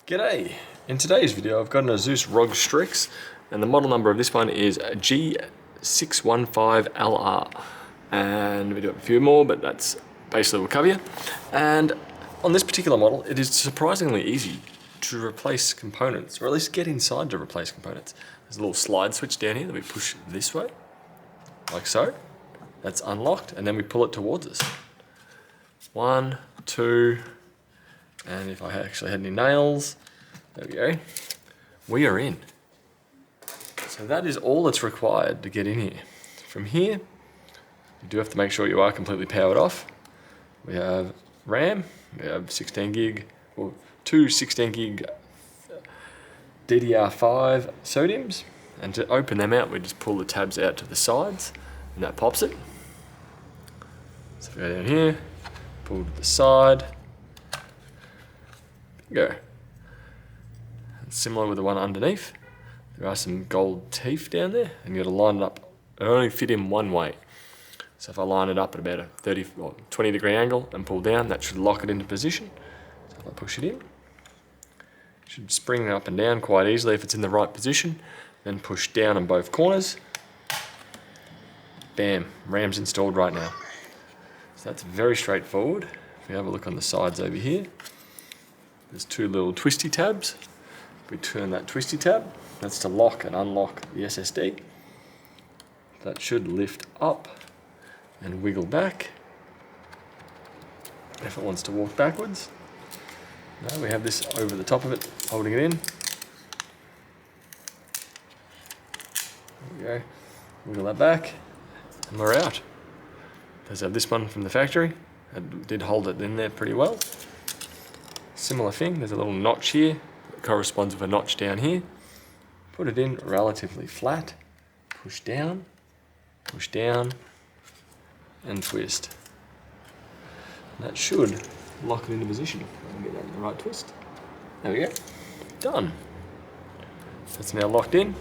G'day! In today's video I've got an ASUS Rog Strix and the model number of this one is G615LR, and we do have a few more, but that's basically what we'll cover you. And on this particular model it is surprisingly easy to replace components, or at least get inside to replace components. There's a little slide switch down here that we push this way, like so. That's unlocked, and then we pull it towards us. 1, 2, and if I actually had any nails, there we go. We are in. So that is all that's required to get in here. From here, you do have to make sure you are completely powered off. We have RAM, we have 16 gig, or two 16 gig DDR5 SODIMMs, and to open them out, we just pull the tabs out to the sides, and that pops it. So if we go down here, pull to the side, go. And similar with the one underneath, there are some gold teeth down there, and you got to line it up. It only fit in one way. So if I line it up at about a 30 or 20 degree angle and pull down, that should lock it into position. So if I push it in, it should spring it up and down quite easily if it's in the right position. Then push down on both corners. Bam, RAM's installed right now. So that's very straightforward. If we have a look on the sides over here, there's two little twisty tabs. We turn that twisty tab, that's to lock and unlock the SSD. That should lift up and wiggle back if it wants to walk backwards. Now we have this over the top of it, holding it in. There we go. Wiggle that back, and we're out. Let's have this one from the factory. I did hold it in there pretty well. Similar thing, there's a little notch here that corresponds with a notch down here. Put it in relatively flat, push down, and twist. And that should lock it into position. I can get that in the right twist. There we go, done. That's now locked in.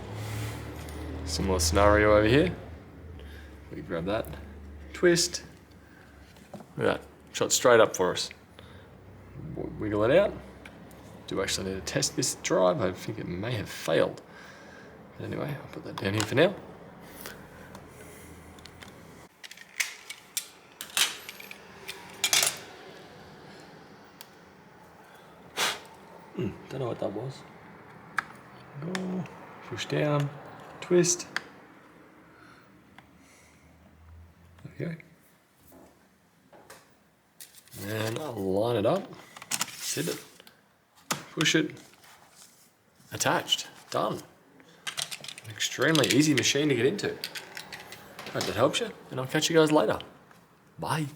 Similar scenario over here. We grab that, twist. Look at that, shot straight up for us. Wiggle it out. Do actually need to test this drive. I think it may have failed. But anyway, I'll put that down here for now. Don't know what that was. Go, push down, twist. There we go. And I'll line it up, sit it, push it, attached, done. An extremely easy machine to get into. Hope that helps you, and I'll catch you guys later. Bye.